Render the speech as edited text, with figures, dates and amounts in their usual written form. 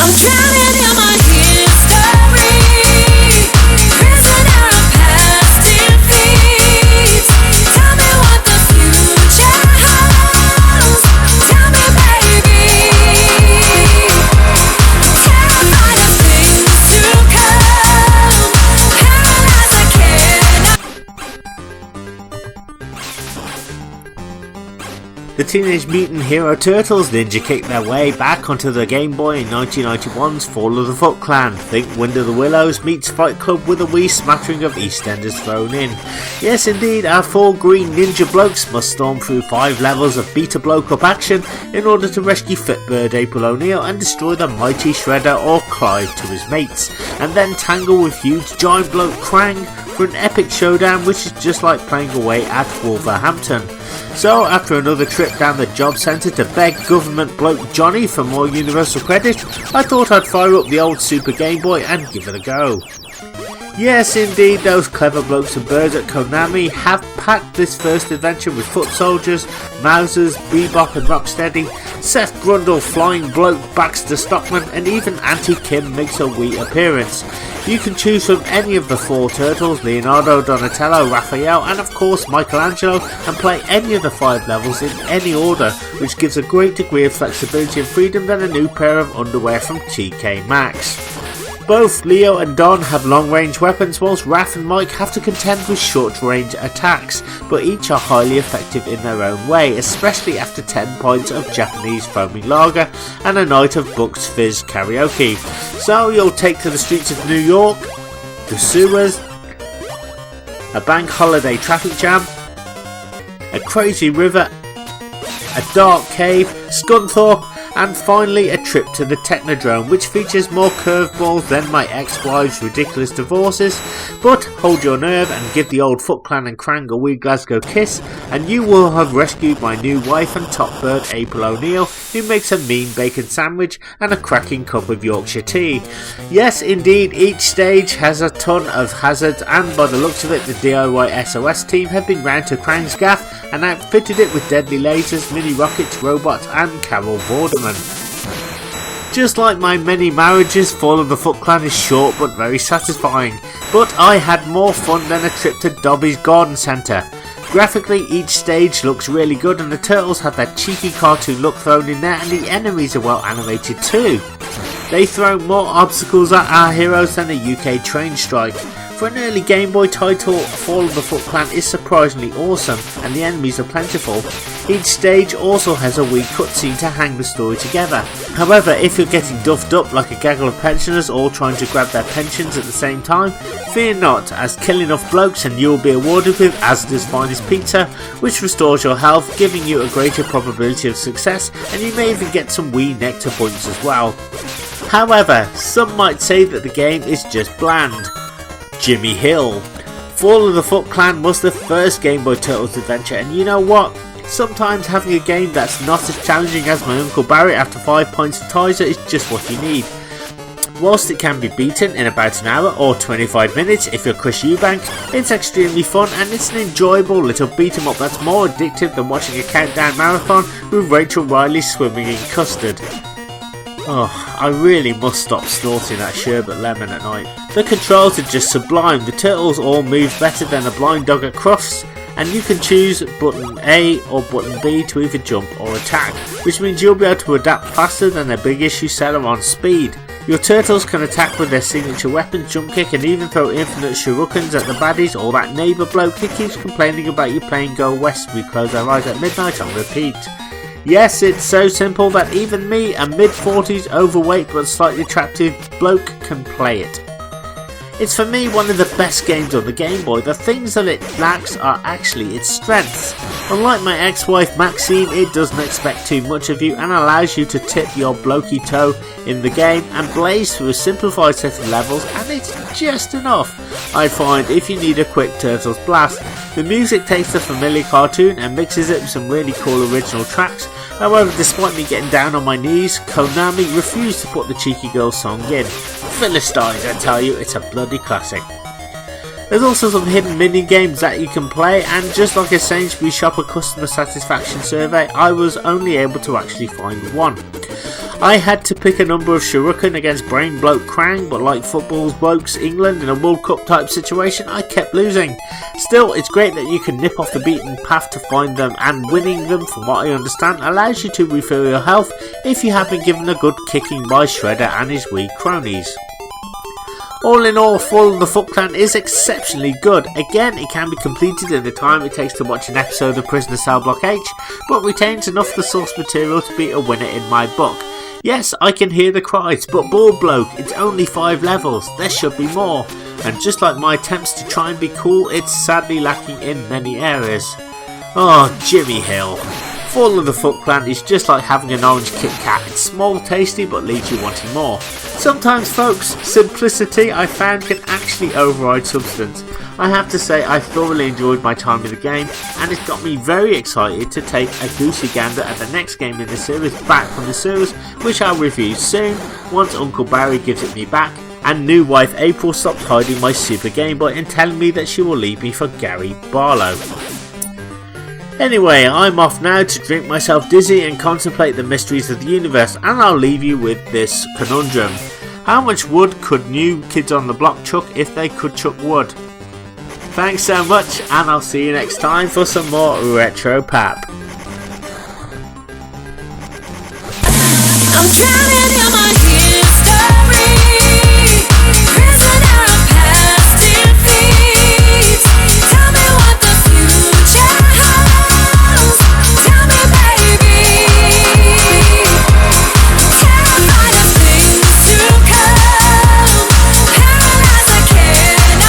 I'm drowning in my history, prisoner of past defeats. Tell me what the future holds. Tell me, baby. Terrified of things to come, paralyzed, I cannot. The Teenage Mutant Hero Turtles ninja kicked their way back onto the Game Boy in 1991's Fall of the Foot Clan. Think Wind of the Willows meets Fight Club with a wee smattering of Eastenders thrown in. Yes indeed, our 4 green ninja blokes must storm through 5 levels of beat a bloke up action in order to rescue Fitbird April O'Neil and destroy the mighty Shredder or Clive to his mates, and then tangle with huge giant bloke Krang for an epic showdown which is just like playing away at Wolverhampton. So after another trip down the job centre to beg government bloke Johnny for more universal credit, I thought I'd fire up the old Super Game Boy and give it a go. Yes indeed, those clever blokes and birds at Konami have packed this first adventure with foot soldiers, Mousers, Bebop and Rocksteady, Seth Grundle, Flying Bloke, Baxter Stockman and even Auntie Kim makes a wee appearance. You can choose from any of the 4 turtles, Leonardo, Donatello, Raphael and of course Michelangelo, and play any of the 5 levels in any order, which gives a great degree of flexibility and freedom than a new pair of underwear from TK Maxx. Both Leo and Don have long range weapons whilst Raph and Mike have to contend with short range attacks, but each are highly effective in their own way, especially after 10 pints of Japanese foaming lager and a night of Bucks Fizz karaoke. So you'll take to the streets of New York, the sewers, a bank holiday traffic jam, a crazy river, a dark cave, Scunthorpe, and finally a trip to the Technodrome, which features more curveballs than my ex-wife's ridiculous divorces. But hold your nerve and give the old Foot Clan and Krang a wee Glasgow kiss, and you will have rescued my new wife and top bird April O'Neil, who makes a mean bacon sandwich and a cracking cup of Yorkshire tea. Yes indeed, each stage has a ton of hazards, and by the looks of it the DIY SOS team have been round to Krang's gaff and outfitted it with deadly lasers, mini rockets, robots and Carol Vorderman. Just like my many marriages, Fall of the Foot Clan is short but very satisfying, but I had more fun than a trip to Dobbies Garden Centre. Graphically, each stage looks really good and the turtles have that cheeky cartoon look thrown in there, and the enemies are well animated too. They throw more obstacles at our heroes than a UK train strike. For an early Game Boy title, Fall of the Foot Clan is surprisingly awesome and the enemies are plentiful. Each stage also has a wee cutscene to hang the story together. However, if you're getting duffed up like a gaggle of pensioners all trying to grab their pensions at the same time, fear not, as kill enough blokes and you will be awarded with Asda's finest pizza, which restores your health, giving you a greater probability of success, and you may even get some wee nectar points as well. However, some might say that the game is just bland. Jimmy Hill. Fall of the Foot Clan was the first Game Boy Turtles adventure, and you know what? Sometimes having a game that's not as challenging as my Uncle Barry after 5 pints of Tizer is just what you need. Whilst it can be beaten in about an hour or 25 minutes if you're Chris Eubank, it's extremely fun and it's an enjoyable little beat 'em up that's more addictive than watching a countdown marathon with Rachel Riley swimming in custard. Oh, I really must stop snorting that sherbet lemon at night. The controls are just sublime, the turtles all move better than a blind dog at Crufts, and you can choose button A or button B to either jump or attack, which means you'll be able to adapt faster than their big issue seller on speed. Your turtles can attack with their signature weapons, jump kick, and even throw infinite shurikens at the baddies or that neighbour bloke who keeps complaining about you playing Go West We Close Our Eyes at Midnight on repeat. Yes, it's so simple that even me, a mid-40s overweight but slightly attractive bloke, can play it. It's for me one of the best games on the Game Boy. The things that it lacks are actually its strengths. Unlike my ex-wife Maxine, it doesn't expect too much of you and allows you to tip your blokey toe in the game and blaze through a simplified set of levels, and it's just enough, I find, if you need a quick Turtles blast. The music takes the familiar cartoon and mixes it with some really cool original tracks. However, despite me getting down on my knees, Konami refused to put the Cheeky Girl song in. Philistines, I tell you, it's a bloody classic. There's also some hidden mini games that you can play, and just like a Sainsbury's shopper customer satisfaction survey, I was only able to actually find one. I had to pick a number of shuriken against brain bloke Krang, but like football's blokes England in a World Cup type situation, I kept losing. Still, it's great that you can nip off the beaten path to find them, and winning them, from what I understand, allows you to refill your health if you have been given a good kicking by Shredder and his wee cronies. All in all, Fall of the Foot Clan is exceptionally good. Again, it can be completed in the time it takes to watch an episode of Prisoner Cell Block H, but retains enough of the source material to be a winner in my book. Yes, I can hear the cries, but ball bloke, it's only 5 levels, there should be more. And just like my attempts to try and be cool, it's sadly lacking in many areas. Oh, Jimmy Hill. Fall of the Foot Clan is just like having an orange Kit Kat. It's small, tasty, but leaves you wanting more. Sometimes, folks, simplicity I found can actually override substance. I have to say I thoroughly enjoyed my time with the game, and it's got me very excited to take a goosey gander at the next game in the series back from the series, which I'll review soon once Uncle Barry gives it me back, and new wife April stops hiding my Super Game Boy and telling me that she will leave me for Gary Barlow. Anyway, I'm off now to drink myself dizzy and contemplate the mysteries of the universe, and I'll leave you with this conundrum. How much wood could New Kids on the Block chuck if they could chuck wood? Thanks so much, and I'll see you next time for some more retro pap. I'm drowning in my